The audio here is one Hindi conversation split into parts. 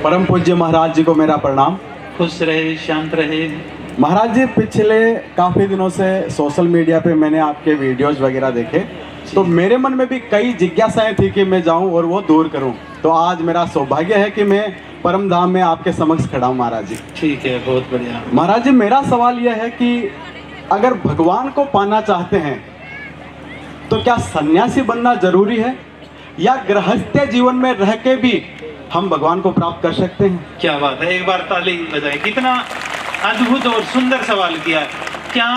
परम पूज्य महाराज जी को मेरा प्रणाम। खुश रहे, शांत रहे। महाराज जी, पिछले काफ़ी दिनों से सोशल मीडिया पे मैंने आपके वीडियोस वगैरह देखे, तो मेरे मन में भी कई जिज्ञासाएं थी कि मैं जाऊं और वो दूर करूं। तो आज मेरा सौभाग्य है कि मैं परम धाम में आपके समक्ष खड़ा हूं महाराज जी। ठीक है, बहुत बढ़िया। महाराज जी, मेरा सवाल यह है कि अगर भगवान को पाना चाहते हैं तो क्या सन्यासी बनना जरूरी है, या गृहस्थ्य जीवन में रह के भी हम भगवान को प्राप्त कर सकते हैं? क्या बात है, एक बार ताली बजाए। कितना अद्भुत और सुंदर सवाल किया। क्या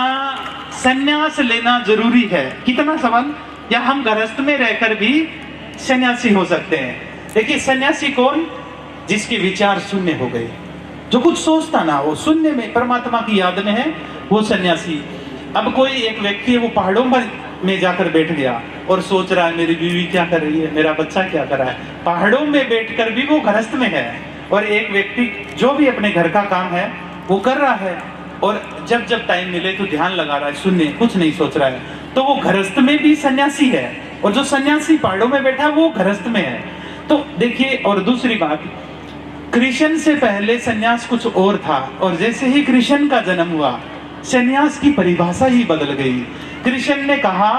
सन्यास लेना जरूरी है? कितना सवाल। या हम गृहस्थ में रहकर भी सन्यासी हो सकते हैं? देखिए, सन्यासी कौन? जिसके विचार शून्य हो गए, जो कुछ सोचता ना हो, शून्य में परमात्मा की याद में है, वो सन्यासी। अब कोई एक व्यक्ति है, वो पहाड़ों में जाकर बैठ गया और सोच रहा है मेरी बीवी क्या कर रही है, मेरा बच्चा क्या कर रहा है। पहाड़ों में बैठकर भी वो गृहस्थ में है। और एक व्यक्ति जो भी अपने घर का काम है वो कर रहा है, और जब जब टाइम मिले तो ध्यान लगा रहा है, शून्य, कुछ नहीं सोच रहा है, तो वो गृहस्थ में भी सन्यासी है। और जो सन्यासी पहाड़ों में बैठा वो गृहस्थ में है। तो देखिए, और दूसरी बात, कृष्ण से पहले सन्यास कुछ और था, और जैसे ही कृष्ण का जन्म हुआ सन्यास की परिभाषा ही बदल गई। कृष्ण ने कहा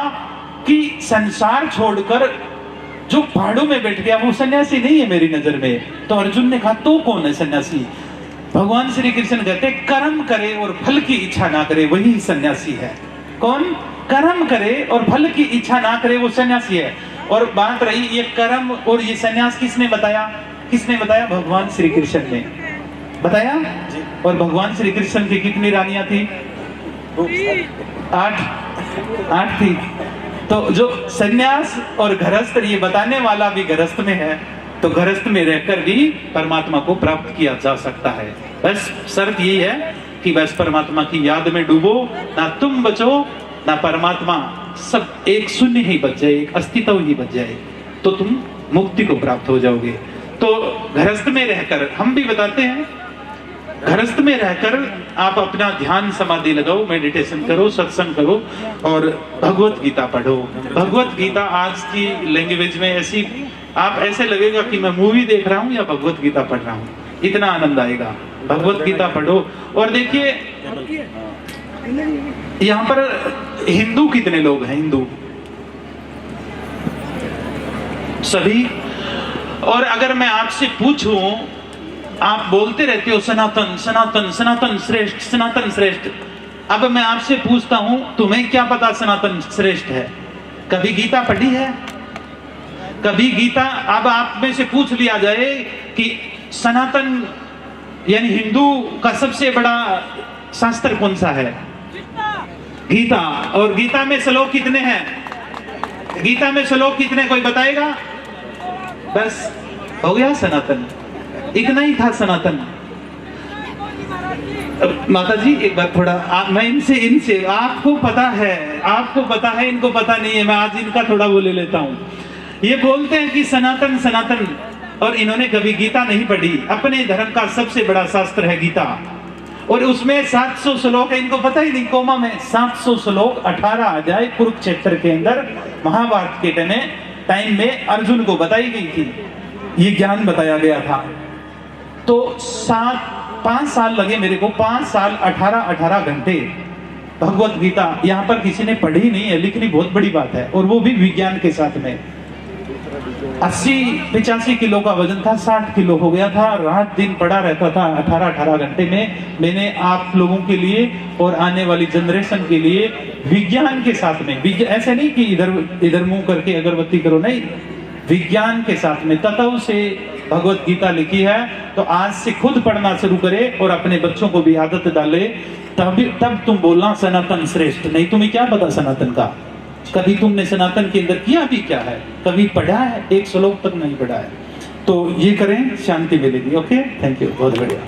कि संसार छोड़कर जो पहाड़ों में बैठ गया वो सन्यासी नहीं है मेरी नजर में। तो अर्जुन ने कहा तो कौन है सन्यासी? भगवान श्री कृष्ण कहते कर्म करे और फल की इच्छा ना करे, वही सन्यासी है। कौन? कर्म करे और फल की इच्छा ना करे, वो सन्यासी है। और बात रही ये कर्म और ये सन्यास, किसने बताया? किसने बताया? भगवान श्री कृष्ण ने बताया। और भगवान श्री कृष्ण की कितनी रानियां थी? 8 थी। तो जो सन्यास और गृहस्थ, ये बताने वाला भी गृहस्थ में है, तो गृहस्थ में रहकर भी परमात्मा को प्राप्त किया जा सकता है। बस शर्त यही है कि बस परमात्मा की याद में डूबो, ना तुम बचो ना परमात्मा, सब एक शून्य ही बच जाए, एक अस्तित्व ही बच जाए, तो तुम मुक्ति को प्राप्त हो जाओगे। तो गृहस्थ में रहकर, हम भी बताते हैं, गृहस्थ में रहकर आप अपना ध्यान समाधि लगाओ, मेडिटेशन करो, सत्संग करो और भगवत गीता पढ़ो। भगवत गीता आज की लैंग्वेज में ऐसी, आप ऐसे लगेगा कि मैं मूवी देख रहा हूँ या भगवत गीता पढ़ रहा हूँ, इतना आनंद आएगा। भगवत गीता पढ़ो। और देखिए, यहाँ पर हिंदू कितने लोग हैं? हिंदू सभी। और अगर मैं आपसे पूछूं, आप बोलते रहते हो सनातन सनातन सनातन श्रेष्ठ, सनातन श्रेष्ठ। अब मैं आपसे पूछता हूं, तुम्हें क्या पता सनातन श्रेष्ठ है? कभी गीता पढ़ी है? कभी गीता, अब आप में से पूछ लिया जाए कि सनातन यानी हिंदू का सबसे बड़ा शास्त्र कौन सा है? गीता। और गीता में श्लोक कितने हैं? गीता में श्लोक कितने, कोई बताएगा? बस हो गया सनातन, इतना ही था सनातन। माता जी एक बार थोड़ा मैं इनसे आपको पता है, इनको पता नहीं है, मैं आज इनका थोड़ा वो ले लेता हूँ। ये बोलते हैं कि सनातन सनातन, और इन्होंने कभी गीता नहीं पढ़ी। अपने धर्म का सबसे बड़ा शास्त्र है गीता, और उसमें 700 श्लोक है, इनको पता ही नहीं। कोमा में 700 श्लोक, 18 अध्याय कुरुक्षेत्र के अंदर महाभारत के टाइम में अर्जुन को बताई गई थी, ये ज्ञान बताया गया था। तो 5 साल लगे मेरे को, 5 साल 18 घंटे भगवत गीता यहाँ पर किसी ने पढ़ी नहीं है, लिखनी बहुत बड़ी बात है, और वो भी विज्ञान के साथ में। 80-85 किलो का वजन था, 60 किलो हो गया था, रात दिन पड़ा रहता था 18 घंटे में। मैंने आप लोगों के लिए और आने वाली जनरेशन के लिए विज्ञान के साथ में, ऐसे नहीं कि इधर मुंह करके अगरबत्ती करो, नहीं, विज्ञान के साथ में तत्व से भगवत गीता लिखी है। तो आज से खुद पढ़ना शुरू करे और अपने बच्चों को भी आदत डाले, तब तुम बोलना सनातन श्रेष्ठ। नहीं, तुम्हें क्या पता सनातन का? कभी तुमने सनातन के अंदर किया भी क्या है? कभी पढ़ा है? एक श्लोक तक नहीं पढ़ा है। तो ये करें, शांति मिलेगी। ओके, थैंक यू, बहुत बढ़िया।